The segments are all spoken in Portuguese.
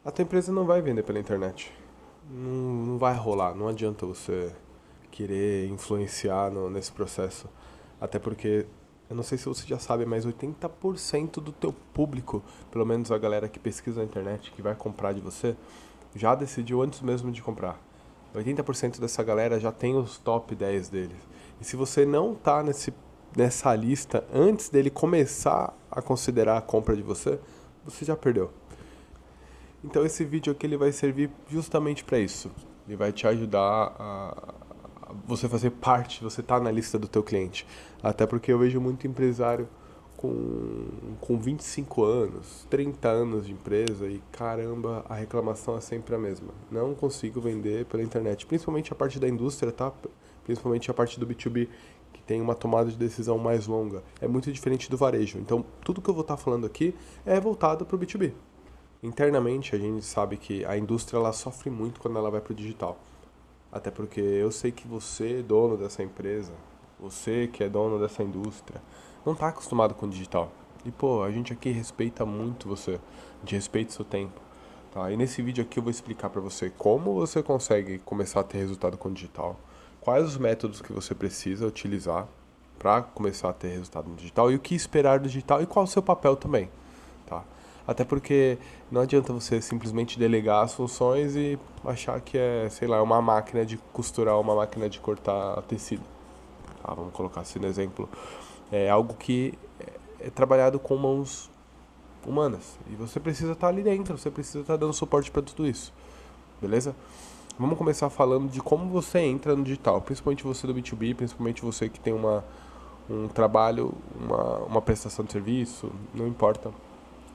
A tua empresa não vai vender pela internet. Não vai rolar, não adianta você querer influenciar nesse processo. Até porque, eu não sei se você já sabe, mas 80% do teu público, pelo menos a galera que pesquisa na internet, que vai comprar de você, já decidiu antes mesmo de comprar. 80% dessa galera já tem os top 10 deles. E se você não tá nessa lista antes dele começar a considerar a compra de você, você já perdeu. Então esse vídeo aqui ele vai servir justamente para isso. Ele vai te ajudar a você fazer parte, você tá na lista do teu cliente. Até porque eu vejo muito empresário com 25 anos, 30 anos de empresa e caramba, a reclamação é sempre a mesma. Não consigo vender pela internet, principalmente a parte da indústria, tá? Principalmente a parte do B2B, que tem uma tomada de decisão mais longa. É muito diferente do varejo. Então, tudo que eu vou estar falando aqui é voltado para o B2B. Internamente, a gente sabe que a indústria ela sofre muito quando ela vai para o digital. Até porque eu sei que você, dono dessa empresa, você que é dono dessa indústria, não está acostumado com o digital. E pô, a gente aqui respeita muito você, a gente respeita o seu tempo. Tá? E nesse vídeo aqui eu vou explicar para você como você consegue começar a ter resultado com o digital, quais os métodos que você precisa utilizar para começar a ter resultado no digital e o que esperar do digital e qual o seu papel também. Tá? Até porque não adianta você simplesmente delegar as funções e achar que é, sei lá, uma máquina de costurar, uma máquina de cortar tecido. Tá? Vamos colocar assim no exemplo. É algo que é trabalhado com mãos humanas. E você precisa estar ali dentro, você precisa estar dando suporte para tudo isso. Beleza? Vamos começar falando de como você entra no digital, principalmente você do B2B, principalmente você que tem um trabalho, uma prestação de serviço, não importa,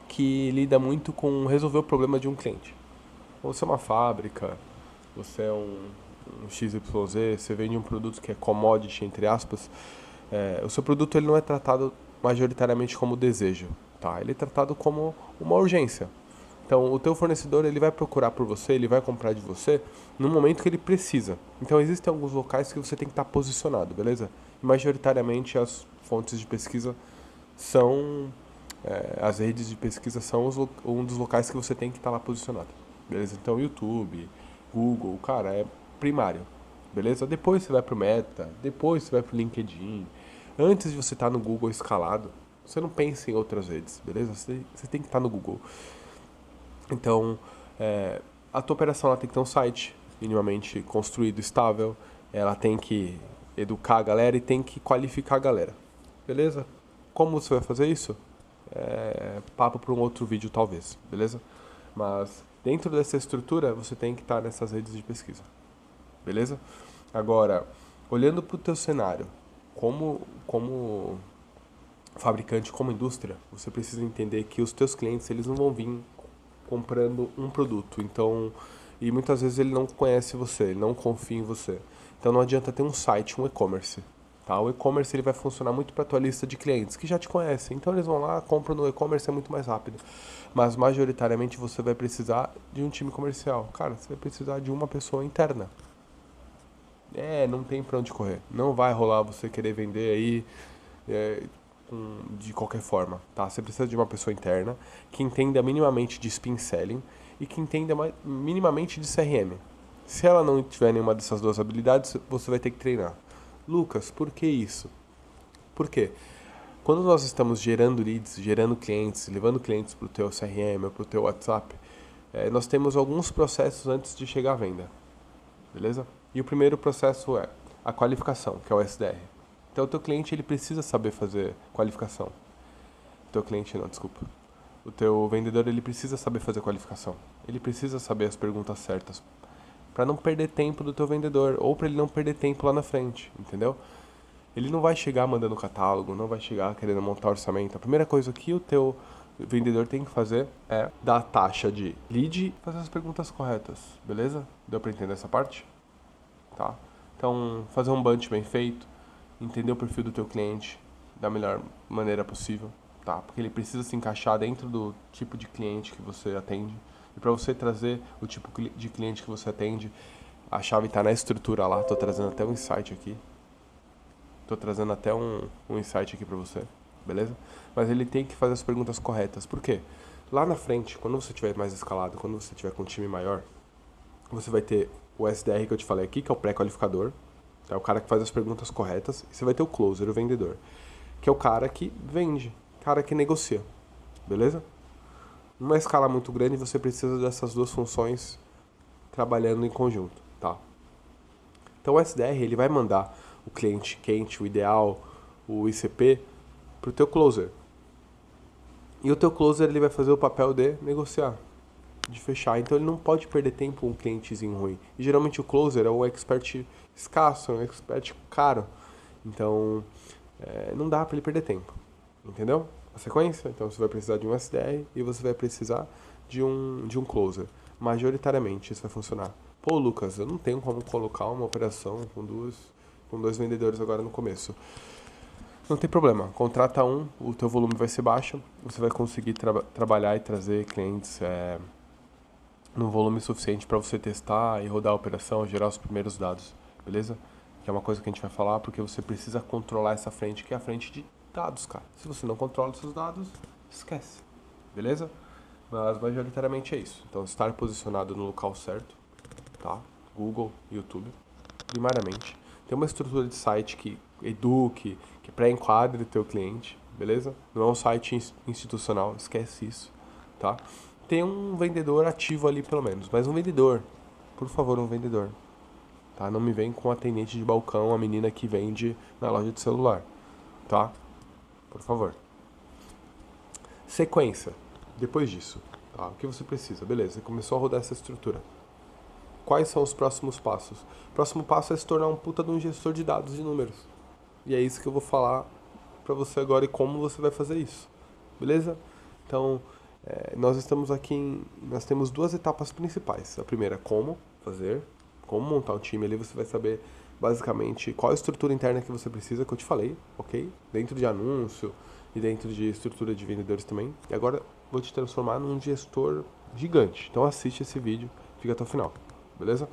que lida muito com resolver o problema de um cliente. Você é uma fábrica, você é um XYZ, você vende um produto que é commodity, entre aspas, o seu produto ele não é tratado majoritariamente como desejo, tá? Ele é tratado como uma urgência. Então, o teu fornecedor ele vai procurar por você, ele vai comprar de você no momento que ele precisa. Então, existem alguns locais que você tem que estar posicionado, beleza? E majoritariamente as fontes de pesquisa são as redes de pesquisa são um dos locais que você tem que estar lá posicionado. Beleza? Então, YouTube, Google, cara, é primário. Beleza? Depois você vai pro Meta, depois você vai pro LinkedIn. Antes de você estar no Google escalado, você não pensa em outras redes, beleza? Você tem que estar no Google. Então, a tua operação ela tem que ter um site minimamente construído, estável. Ela tem que educar a galera e tem que qualificar a galera. Beleza? Como você vai fazer isso? Papo para um outro vídeo talvez, beleza? Mas dentro dessa estrutura você tem que estar nessas redes de pesquisa, beleza? Agora, olhando para o teu cenário, como fabricante, como indústria, você precisa entender que os teus clientes eles não vão vir comprando um produto, então e muitas vezes ele não conhece você, ele não confia em você. Então não adianta ter um site, um e-commerce. Tá? O e-commerce ele vai funcionar muito para a tua lista de clientes que já te conhecem. Então eles vão lá, compram no e-commerce, é muito mais rápido. Mas majoritariamente você vai precisar de um time comercial. Cara, você vai precisar de uma pessoa interna. Não tem pra onde correr. Não vai rolar você querer vender aí de qualquer forma, tá? Você precisa de uma pessoa interna que entenda minimamente de spin selling e que entenda minimamente de CRM. Se ela não tiver nenhuma dessas duas habilidades, você vai ter que treinar. Lucas, por que isso? Por quê? Quando nós estamos gerando leads, gerando clientes, levando clientes para o teu CRM ou para o teu WhatsApp, nós temos alguns processos antes de chegar à venda, beleza? E o primeiro processo é a qualificação, que é o SDR. Então o teu cliente ele precisa saber fazer qualificação. O teu cliente não, desculpa. O teu vendedor ele precisa saber fazer qualificação. Ele precisa saber as perguntas certas para não perder tempo do teu vendedor ou para ele não perder tempo lá na frente, entendeu? Ele não vai chegar mandando catálogo, não vai chegar querendo montar orçamento. A primeira coisa que o teu vendedor tem que fazer é dar a taxa de lead e fazer as perguntas corretas, beleza? Deu para entender essa parte? Tá? Então, fazer um bunch bem feito, entender o perfil do teu cliente da melhor maneira possível, tá? Porque ele precisa se encaixar dentro do tipo de cliente que você atende. E para você trazer o tipo de cliente que você atende, a chave está na estrutura lá. Tô trazendo até um insight aqui. Tô trazendo até um insight aqui para você, beleza? Mas ele tem que fazer as perguntas corretas. Por quê? Lá na frente, quando você tiver mais escalado, quando você tiver com um time maior, você vai ter o SDR que eu te falei aqui, que é o pré-qualificador, é o cara que faz as perguntas corretas, e você vai ter o closer, o vendedor, que é o cara que vende, cara que negocia, beleza? Numa escala muito grande, você precisa dessas duas funções trabalhando em conjunto, tá? Então o SDR, ele vai mandar o cliente quente, o ideal, o ICP, pro teu closer. E o teu closer, ele vai fazer o papel de negociar, de fechar. Então ele não pode perder tempo com um clientezinho ruim. E geralmente o closer é um expert escasso, é um expert caro. Então não dá para ele perder tempo. Entendeu? A sequência? Então você vai precisar de um SDR e você vai precisar de um closer. Majoritariamente isso vai funcionar. Pô, Lucas, eu não tenho como colocar uma operação com dois vendedores agora no começo. Não tem problema, contrata um, o teu volume vai ser baixo, você vai conseguir trabalhar e trazer clientes num volume suficiente para você testar e rodar a operação, gerar os primeiros dados, beleza? Que é uma coisa que a gente vai falar porque você precisa controlar essa frente, que é a frente de dados, cara. Se você não controla os seus dados, esquece, beleza? Mas majoritariamente é isso. Então, estar posicionado no local certo, tá? Google, YouTube, primariamente. Tem uma estrutura de site que eduque, que pré-enquadre o teu cliente, beleza? Não é um site institucional, esquece isso, tá? Tem um vendedor ativo ali pelo menos, mas um vendedor, por favor, um vendedor, tá? Não me vem com um atendente de balcão, a menina que vende na loja de celular, tá? Por favor. Sequência, depois disso, tá? O que você precisa? Beleza, você começou a rodar essa estrutura. Quais são os próximos passos? O próximo passo é se tornar um puta de um gestor de dados de números. E é isso que eu vou falar pra você agora e como você vai fazer isso. Beleza? Então, nós estamos aqui nós temos duas etapas principais. A primeira, como fazer, como montar um time ali, você vai saber basicamente qual a estrutura interna que você precisa, que eu te falei, ok? Dentro de anúncio e dentro de estrutura de vendedores também. E agora vou te transformar num gestor gigante. Então assiste esse vídeo, fica até o final, beleza?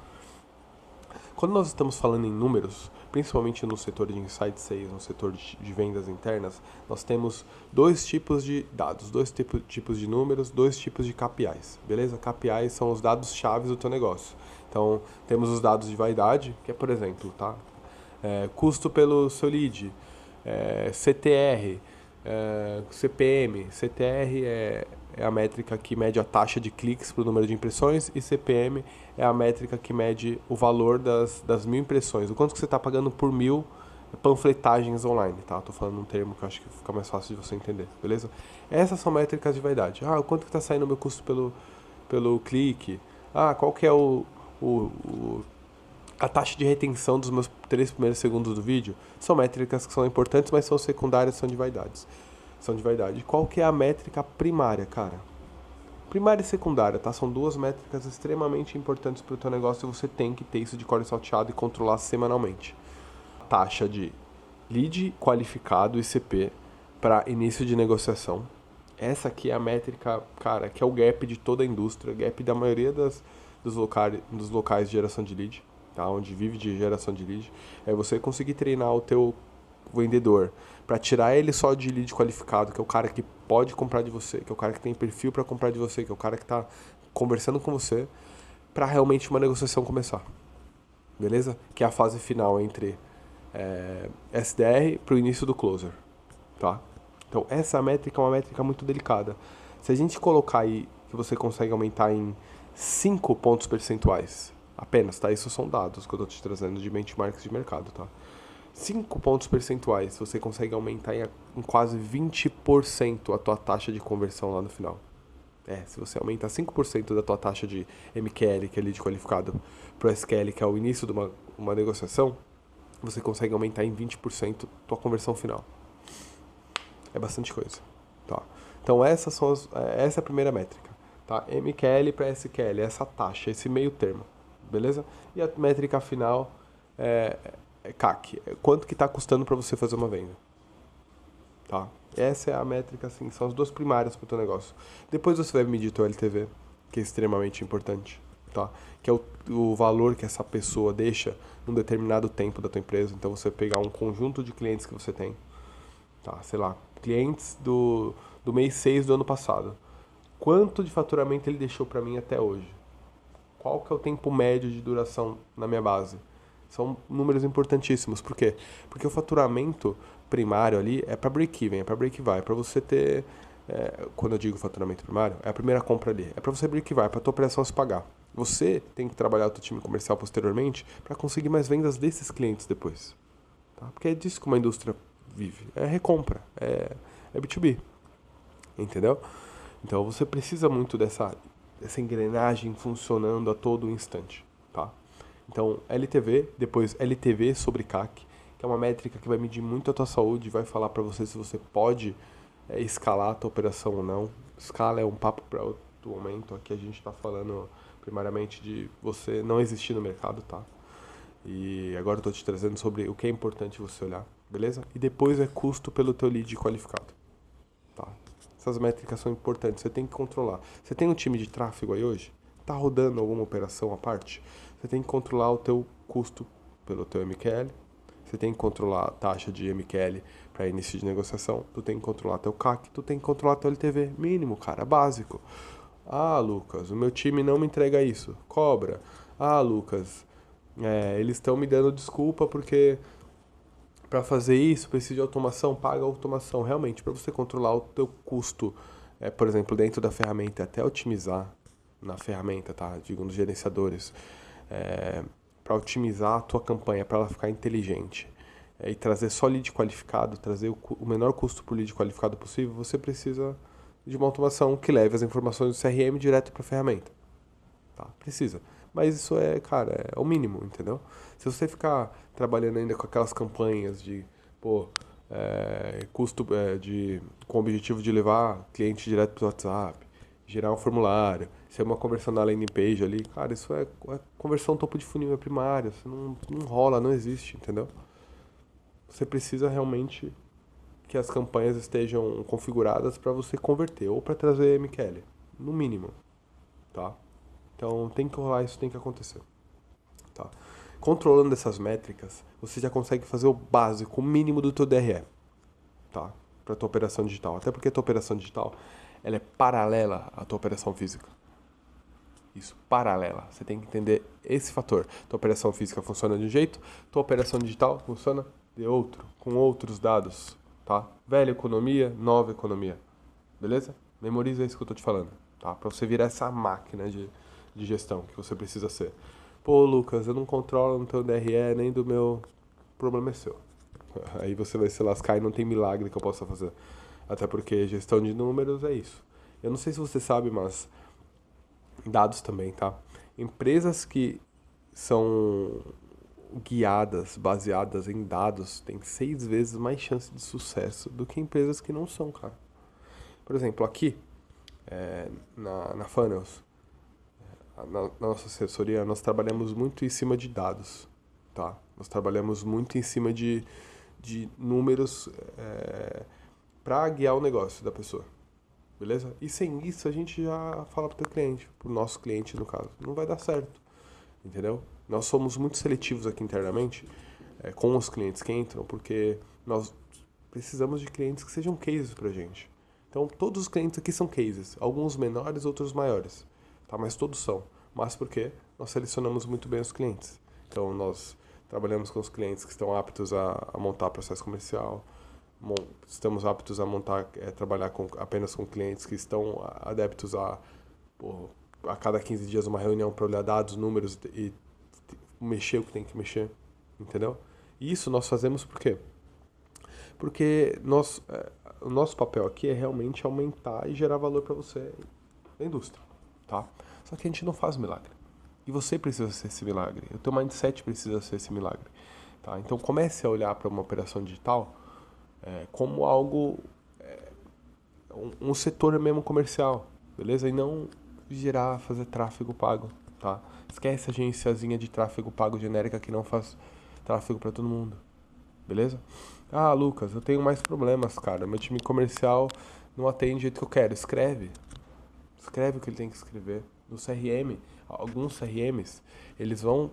Quando nós estamos falando em números, principalmente no setor de Inside Sales, no setor de vendas internas, nós temos dois tipos de dados, dois tipos de números, dois tipos de KPIs, beleza? KPIs são os dados chaves do teu negócio. Então, temos os dados de vaidade, que é, por exemplo, tá? Custo pelo seu lead, CTR, CPM. CTR é a métrica que mede a taxa de cliques para o número de impressões e CPM é a métrica que mede o valor das 1000 impressões. O quanto que você está pagando por 1000 panfletagens online, tá? Tô falando um termo que eu acho que fica mais fácil de você entender, beleza? Essas são métricas de vaidade. O quanto que está saindo o meu custo pelo clique? Qual que é a taxa de retenção dos meus 3 primeiros segundos do vídeo? São métricas que são importantes, mas são secundárias, são de vaidades. São de vaidade. Qual que é a métrica primária, cara? Primária e secundária, tá? São duas métricas extremamente importantes para o teu negócio e você tem que ter isso de core salteado e controlar semanalmente. Taxa de lead qualificado, ICP, para início de negociação. Essa aqui é a métrica, cara, que é o gap de toda a indústria, gap da maioria dos locais de geração de lead, tá? Onde vive de geração de lead. É você conseguir treinar o teu vendedor para tirar ele só de lead qualificado, que é o cara que pode comprar de você, que é o cara que tem perfil para comprar de você, que é o cara que está conversando com você, para realmente uma negociação começar. Beleza? Que é a fase final entre SDR para o início do closer, tá? Então essa métrica é uma métrica muito delicada. Se a gente colocar aí que você consegue aumentar em 5 pontos percentuais apenas, tá? Isso são dados que eu estou te trazendo de benchmarks de mercado, tá? 5 pontos percentuais, você consegue aumentar em quase 20% a tua taxa de conversão lá no final. Se você aumenta 5% da tua taxa de MQL, que é lead qualificado, para o SQL, que é o início de uma negociação, você consegue aumentar em 20% a tua conversão final. É bastante coisa, tá? Então essa é a primeira métrica, tá? MQL para SQL, essa taxa, esse meio termo, beleza? E a métrica final é CAC, quanto que está custando para você fazer uma venda, tá? Essa é a métrica, assim, são as duas primárias para o teu negócio. Depois você vai medir teu LTV, que é extremamente importante, tá? Que é o valor que essa pessoa deixa num determinado tempo da tua empresa. Então você pegar um conjunto de clientes que você tem, tá? Sei lá, clientes do mês 6 do ano passado. Quanto de faturamento ele deixou para mim até hoje? Qual que é o tempo médio de duração na minha base? São números importantíssimos. Por quê? Porque o faturamento primário ali é para break-even, é para break-even, é para você ter... quando eu digo faturamento primário, é a primeira compra ali. É para você break-even, é para a tua operação se pagar. Você tem que trabalhar o teu time comercial posteriormente para conseguir mais vendas desses clientes depois. Tá? Porque é disso que uma indústria vive. É recompra, é B2B. Entendeu? Então você precisa muito dessa engrenagem funcionando a todo instante, tá? Então LTV, depois LTV sobre CAC, que é uma métrica que vai medir muito a tua saúde, vai falar para você se você pode escalar a tua operação ou não. Escala é um papo para outro momento, aqui a gente está falando primariamente de você não existir no mercado, tá? E agora eu tô te trazendo sobre o que é importante você olhar, beleza? E depois é custo pelo teu lead qualificado, tá? Essas métricas são importantes, você tem que controlar. Você tem um time de tráfego aí hoje? Tá rodando alguma operação à parte? Você tem que controlar o teu custo pelo teu MQL. Você tem que controlar a taxa de MQL para início de negociação. Tu tem que controlar teu CAC. Tu tem que controlar teu LTV. Mínimo, cara, básico. Ah, Lucas, o meu time não me entrega isso. Cobra. Ah, Lucas, eles estão me dando desculpa porque para fazer isso, precisa de automação, paga a automação. Realmente, para você controlar o teu custo, por exemplo, dentro da ferramenta, até otimizar na ferramenta, tá? Digo, nos gerenciadores, para otimizar a tua campanha, para ela ficar inteligente, e trazer só lead qualificado, trazer o menor custo por lead qualificado possível, você precisa de uma automação que leve as informações do CRM direto para a ferramenta. Tá? Precisa. Mas isso cara, é o mínimo, entendeu? Se você ficar trabalhando ainda com aquelas campanhas de, pô, custo com o objetivo de levar cliente direto pro WhatsApp, gerar um formulário, ser uma conversão na landing page ali, cara, isso é conversão topo de funil, é primária, isso não rola, não existe, entendeu? Você precisa realmente que as campanhas estejam configuradas para você converter ou para trazer MQL, no mínimo, tá? Então tem que rolar isso, tem que acontecer. Tá? Controlando essas métricas, você já consegue fazer o básico, o mínimo do teu DRE, tá? Para tua operação digital. Até porque a tua operação digital, ela é paralela à tua operação física. Isso, paralela. Você tem que entender esse fator. Tua operação física funciona de um jeito, tua operação digital funciona de outro, com outros dados, tá? Velha economia, nova economia. Beleza? Memoriza isso que eu tô te falando, tá? Para você virar essa máquina de gestão que você precisa ser. Pô, Lucas, eu não controlo no teu DRE nem do meu... O problema é seu. Aí você vai se lascar e não tem milagre que eu possa fazer. Até porque gestão de números é isso. Eu não sei se você sabe, mas dados também, tá? Empresas que são guiadas, baseadas em dados, têm 6 vezes mais chance de sucesso do que empresas que não são, cara. Por exemplo, aqui, na Funnels, na nossa assessoria, nós trabalhamos muito em cima de dados, tá? Nós trabalhamos muito em cima de números para guiar o negócio da pessoa, beleza? E sem isso a gente já fala pro teu cliente, pro nosso cliente no caso, não vai dar certo, entendeu? Nós somos muito seletivos aqui internamente com os clientes que entram, porque nós precisamos de clientes que sejam cases pra gente. Então, todos os clientes aqui são cases, alguns menores, outros maiores, tá? Mas todos são. Mas por quê? Nós selecionamos muito bem os clientes. Então, nós trabalhamos com os clientes que estão aptos a montar processo comercial, estamos aptos a trabalhar apenas com clientes que estão adeptos a cada 15 dias uma reunião para olhar dados, números e mexer o que tem que mexer, entendeu? E isso nós fazemos por quê? Porque o nosso papel aqui é realmente aumentar e gerar valor para você na indústria, tá? Só que a gente não faz milagre. E você precisa ser esse milagre. O teu mindset precisa ser esse milagre, tá? Então comece a olhar para uma operação digital como algo, um setor mesmo comercial, beleza? E não fazer tráfego pago, tá? Esquece a agenciazinha de tráfego pago genérica que não faz tráfego para todo mundo, beleza? Ah, Lucas, eu tenho mais problemas, cara. Meu time comercial não atende do jeito que eu quero. Escreve o que ele tem que escrever. No CRM, alguns CRMs, eles vão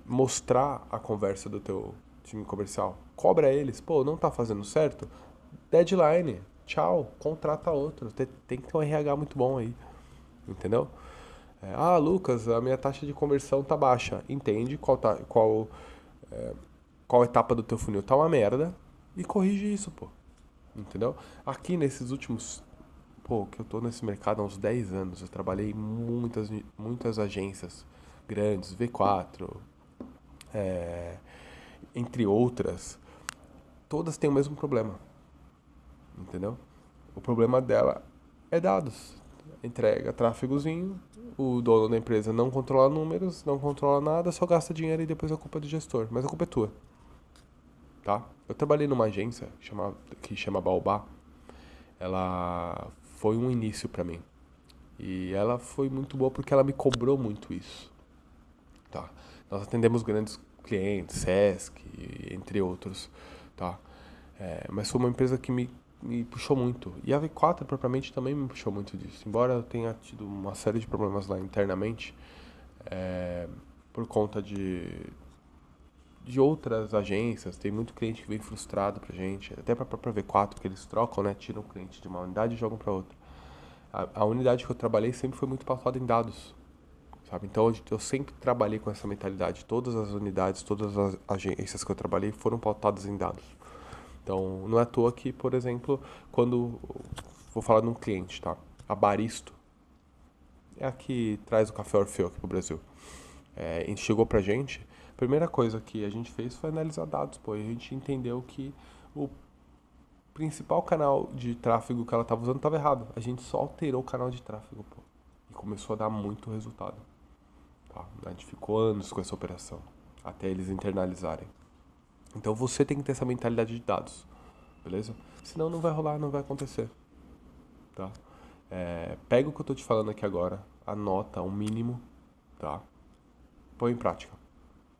mostrar a conversa do teu time comercial. Cobra eles, pô, não tá fazendo certo? Deadline. tchau, contrata outro. Tem que ter um RH muito bom aí, entendeu? Lucas, a minha taxa de conversão tá baixa. Entende qual etapa do teu funil tá uma merda e corrige isso, pô. Entendeu? Aqui nesses últimos, que eu tô nesse mercado há uns 10 anos, eu trabalhei em muitas agências grandes, V4, é, entre outras, todas têm o mesmo problema, entendeu? O problema dela é dados. Entrega tráfegozinho, o dono da empresa não controla números, não controla nada, só gasta dinheiro e depois a culpa é do gestor. Mas a culpa é tua, tá? Eu trabalhei numa agência que chama Baobá. Ela foi um início pra mim. E ela foi muito boa porque ela me cobrou muito isso, tá? Nós atendemos grandes clientes, Sesc, entre outros, tá? Mas foi uma empresa que me puxou muito. E a V4 propriamente também me puxou muito disso. Embora eu tenha tido uma série de problemas lá internamente, por conta de outras agências, tem muito cliente que vem frustrado pra gente, até pra própria V4, que eles trocam, né? Tiram o cliente de uma unidade e jogam pra outra. A unidade que eu trabalhei sempre foi muito pautada em dados, sabe? Então eu sempre trabalhei com essa mentalidade. Todas as unidades, todas as agências que eu trabalhei foram pautadas em dados. Então não é à toa que, por exemplo, quando vou falar de um cliente, tá? A Baristo é a que traz o café Orfeu aqui pro Brasil. A gente chegou pra gente, a primeira coisa que a gente fez foi analisar dados, pô, e a gente entendeu que o principal canal de tráfego que ela estava usando estava errado. A gente só alterou o canal de tráfego, pô. E começou a dar muito resultado. Tá? A gente ficou anos com essa operação, até eles internalizarem. Então você tem que ter essa mentalidade de dados, beleza? Senão não vai rolar, não vai acontecer, tá? Pega o que eu tô te falando aqui agora, anota o mínimo, tá? Põe em prática,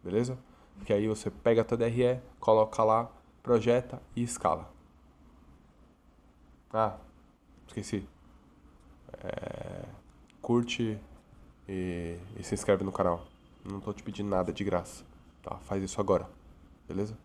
beleza? Porque aí você pega a tua DRE, coloca lá, projeta e escala. Esqueci. Curte e se inscreve no canal. Não tô te pedindo nada de graça, tá? Faz isso agora, beleza?